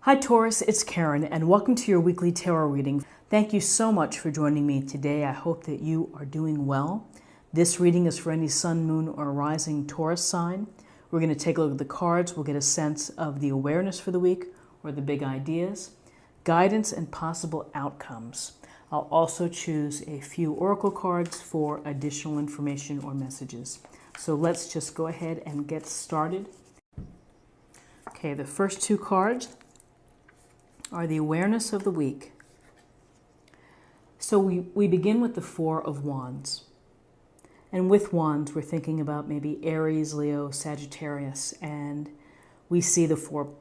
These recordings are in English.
Hi Taurus, it's Karen and welcome to your weekly tarot reading. Thank you so much for joining me today. I hope that you are doing well. This reading is for any sun, moon, or rising Taurus sign. We're going to take a look at the cards. We'll get a sense of the awareness for the week or the big ideas, guidance, and possible outcomes. I'll also choose a few oracle cards for additional information or messages. So let's just go ahead and get started. Okay, the first two cards are the awareness of the week. So we begin with the Four of Wands. And with Wands, we're thinking about maybe Aries, Leo, Sagittarius, and we see the four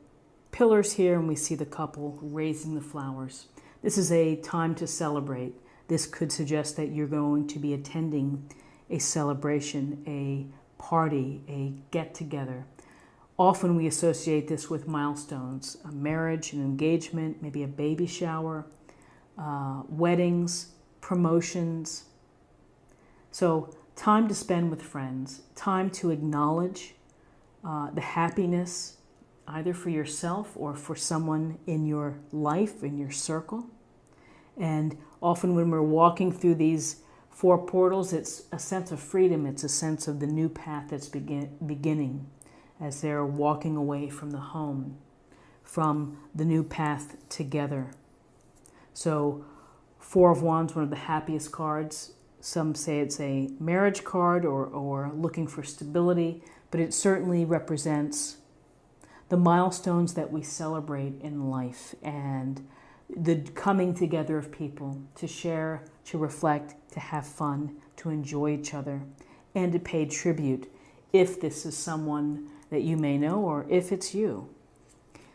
pillars here and we see the couple raising the flowers. This is a time to celebrate. This could suggest that you're going to be attending a celebration, a party, a get-together. Often we associate this with milestones, a marriage, an engagement, maybe a baby shower, weddings, promotions. So time to spend with friends, time to acknowledge the happiness either for yourself or for someone in your life, in your circle. And often when we're walking through these four portals, it's a sense of freedom. It's a sense of the new path that's beginning as they're walking away from the home, from the new path together. So Four of Wands, one of the happiest cards. Some say it's a marriage card or looking for stability, but it certainly represents the milestones that we celebrate in life and the coming together of people to share, to reflect, to have fun, to enjoy each other, and to pay tribute if this is someone that you may know or if it's you.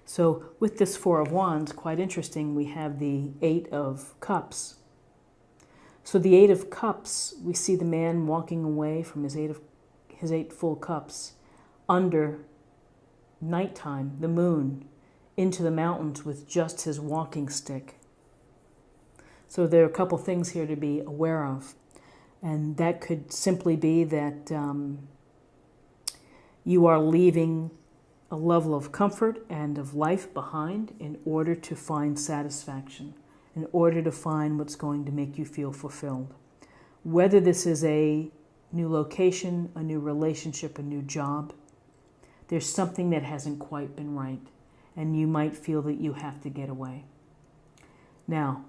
So with this Four of Wands, quite interesting, we have the Eight of Cups. So the Eight of Cups, we see the man walking away from his eight full cups under nighttime, the moon, into the mountains with just his walking stick. So there are a couple things here to be aware of. And that could simply be that you are leaving a level of comfort and of life behind in order to find satisfaction, in order to find what's going to make you feel fulfilled. Whether this is a new location, a new relationship, a new job, there's something that hasn't quite been right, and you might feel that you have to get away. Now,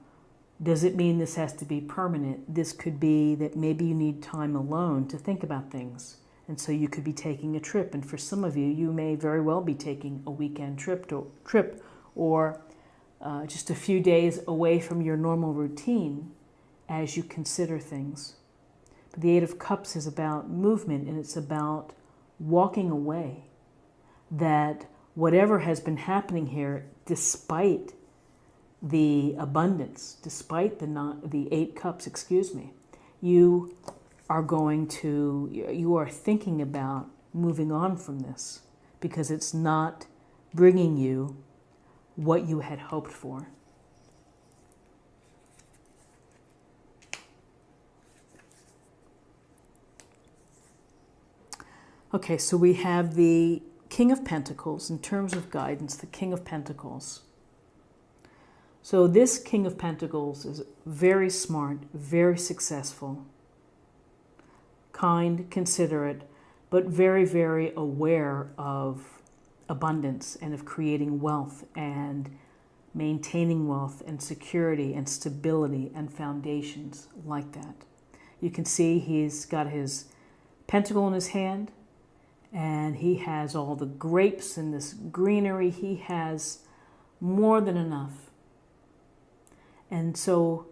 does it mean this has to be permanent? This could be that maybe you need time alone to think about things. And so you could be taking a trip. And for some of you, you may very well be taking a weekend trip or just a few days away from your normal routine as you consider things. But the Eight of Cups is about movement, and it's about walking away. That whatever has been happening here, despite the abundance, despite the Eight Cups, you are thinking about moving on from this because it's not bringing you what you had hoped for. Okay, so we have the King of Pentacles in terms of guidance, the King of Pentacles. So this King of Pentacles is very smart, very successful, kind, considerate, but very, very aware of abundance and of creating wealth and maintaining wealth and security and stability and foundations like that. You can see he's got his pentacle in his hand and he has all the grapes and this greenery. He has more than enough. And so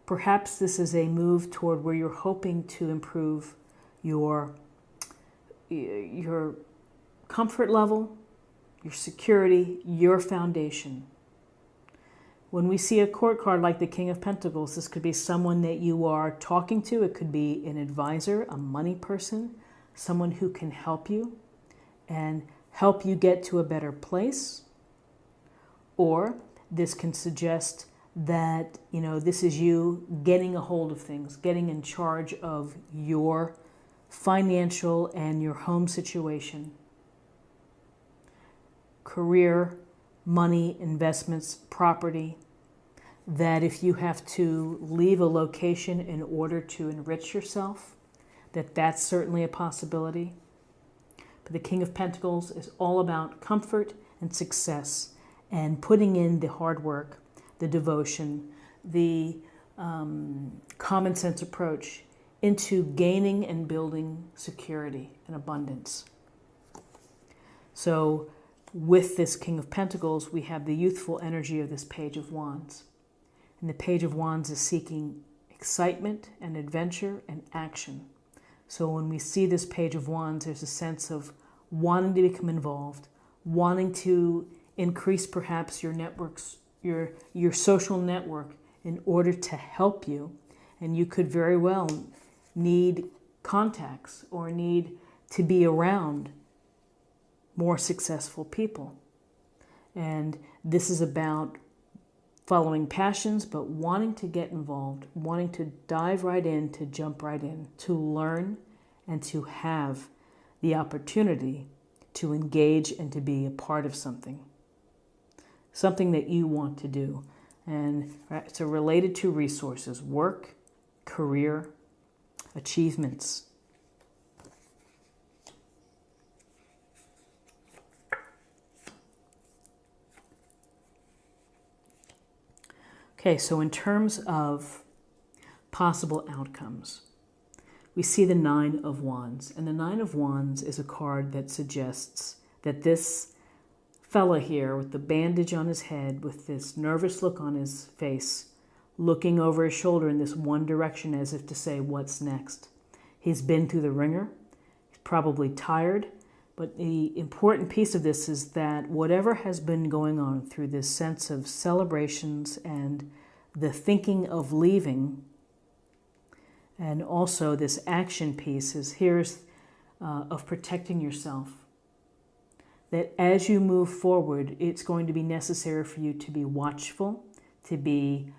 perhaps this is a move toward where you're hoping to improve your comfort level, your security, your foundation. When we see a court card like the King of Pentacles, this could be someone that you are talking to. It could be an advisor, a money person, someone who can help you and help you get to a better place. Or this can suggest that, this is you getting a hold of things, getting in charge of your financial and your home situation. Career, money, investments, property, that if you have to leave a location in order to enrich yourself, that's certainly a possibility. But the King of Pentacles is all about comfort and success and putting in the hard work, the devotion, the common sense approach into gaining and building security and abundance. So with this King of Pentacles, we have the youthful energy of this Page of Wands. And the Page of Wands is seeking excitement and adventure and action. So when we see this Page of Wands, there's a sense of wanting to become involved, wanting to increase perhaps your networks, your social network in order to help you. And you could very well need contacts or need to be around more successful people. And this is about following passions, but wanting to get involved, wanting to dive right in, to jump right in, to learn and to have the opportunity to engage and to be a part of something that you want to do. And so related to resources, work, career, achievements. Okay, so in terms of possible outcomes, we see the Nine of Wands. And the Nine of Wands is a card that suggests that this fella here with the bandage on his head, with this nervous look on his face, looking over his shoulder in this one direction as if to say, what's next? He's been through the ringer. He's probably tired. But the important piece of this is that whatever has been going on through this sense of celebrations and the thinking of leaving, and also this action piece is here's of protecting yourself. That as you move forward, it's going to be necessary for you to be watchful, to be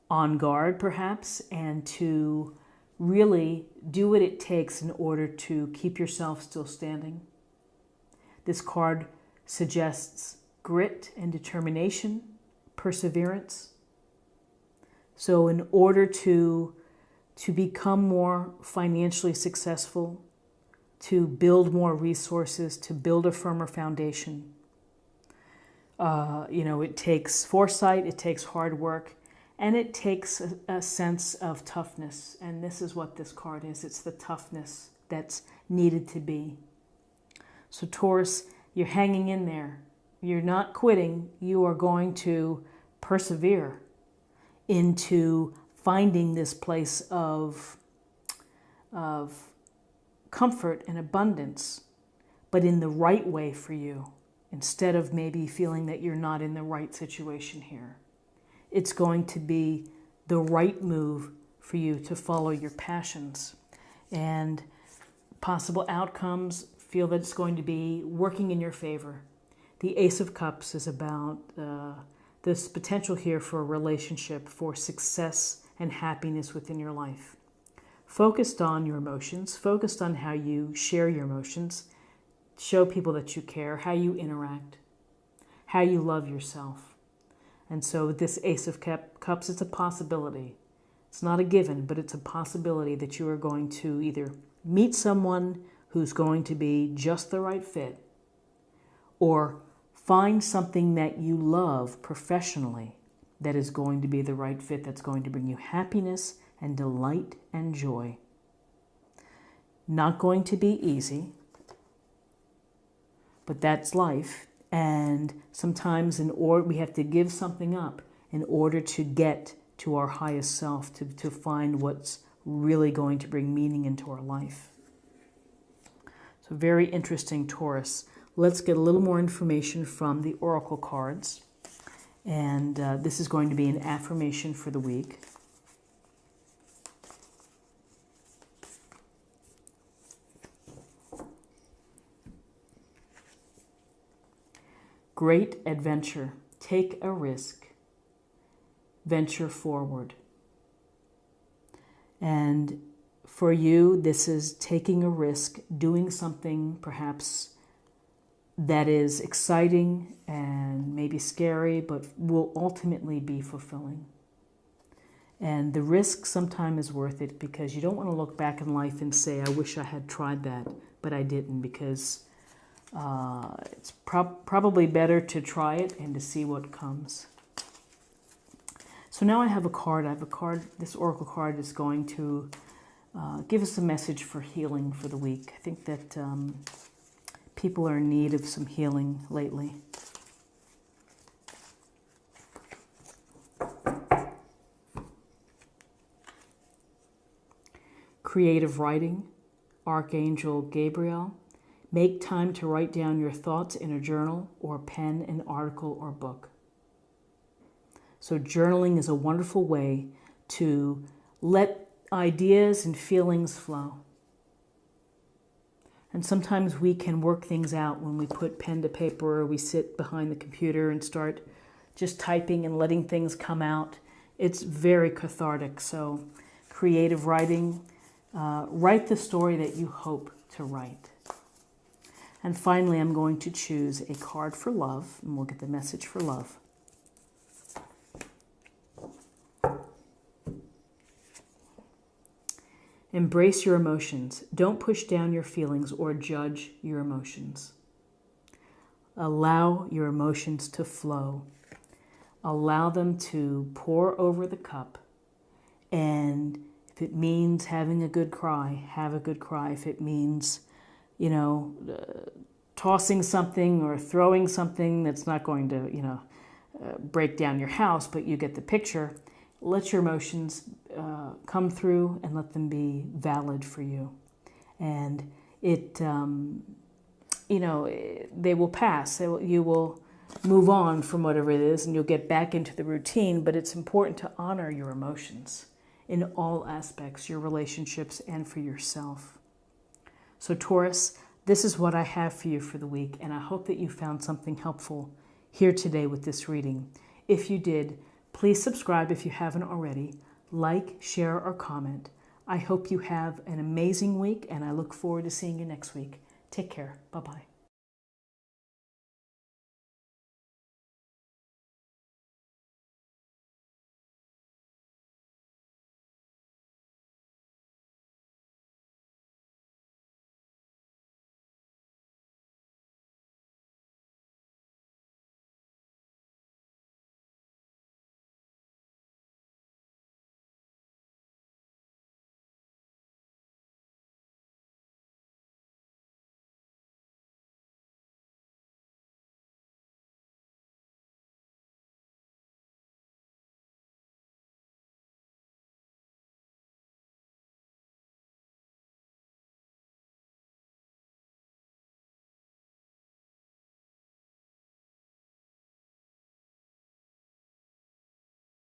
on guard perhaps, and to really do what it takes in order to keep yourself still standing. This card suggests grit and determination, perseverance. So in order to become more financially successful, to build more resources, to build a firmer foundation, it takes foresight, it takes hard work, and it takes a sense of toughness. And this is what this card is. It's the toughness that's needed to be. So Taurus, you're hanging in there. You're not quitting. You are going to persevere into finding this place of comfort and abundance, but in the right way for you, instead of maybe feeling that you're not in the right situation here. It's going to be the right move for you to follow your passions. And possible outcomes, feel that it's going to be working in your favor. The Ace of Cups is about this potential here for a relationship, for success and happiness within your life. Focused on your emotions, focused on how you share your emotions, show people that you care, how you interact, how you love yourself. And so with this Ace of Cups, it's a possibility. It's not a given, but it's a possibility that you are going to either meet someone who's going to be just the right fit, or find something that you love professionally that is going to be the right fit, that's going to bring you happiness and delight and joy. Not going to be easy, but that's life. And sometimes we have to give something up in order to get to our highest self, to find what's really going to bring meaning into our life. So very interesting, Taurus. Let's get a little more information from the Oracle cards. And this is going to be an affirmation for the week. Great adventure. Take a risk. Venture forward. And for you, this is taking a risk, doing something perhaps that is exciting and maybe scary, but will ultimately be fulfilling. And the risk sometimes is worth it, because you don't want to look back in life and say, I wish I had tried that, but I didn't, because it's probably better to try it and to see what comes. So now I have a card. I have a card. This oracle card is going to give us a message for healing for the week. I think that people are in need of some healing lately. Creative writing, Archangel Gabriel. Make time to write down your thoughts in a journal or pen an article or book. So journaling is a wonderful way to let ideas and feelings flow. And sometimes we can work things out when we put pen to paper, or we sit behind the computer and start just typing and letting things come out. It's very cathartic. So creative writing, write the story that you hope to write. And finally, I'm going to choose a card for love, and we'll get the message for love. Embrace your emotions. Don't push down your feelings or judge your emotions. Allow your emotions to flow. Allow them to pour over the cup. And if it means having a good cry, have a good cry. If it means, tossing something or throwing something that's not going to, break down your house, but you get the picture, let your emotions come through and let them be valid for you. And they will pass. You will move on from whatever it is, and you'll get back into the routine, but it's important to honor your emotions in all aspects, your relationships and for yourself. So Taurus, this is what I have for you for the week, and I hope that you found something helpful here today with this reading. If you did, please subscribe if you haven't already. Like, share, or comment. I hope you have an amazing week, and I look forward to seeing you next week. Take care. Bye-bye.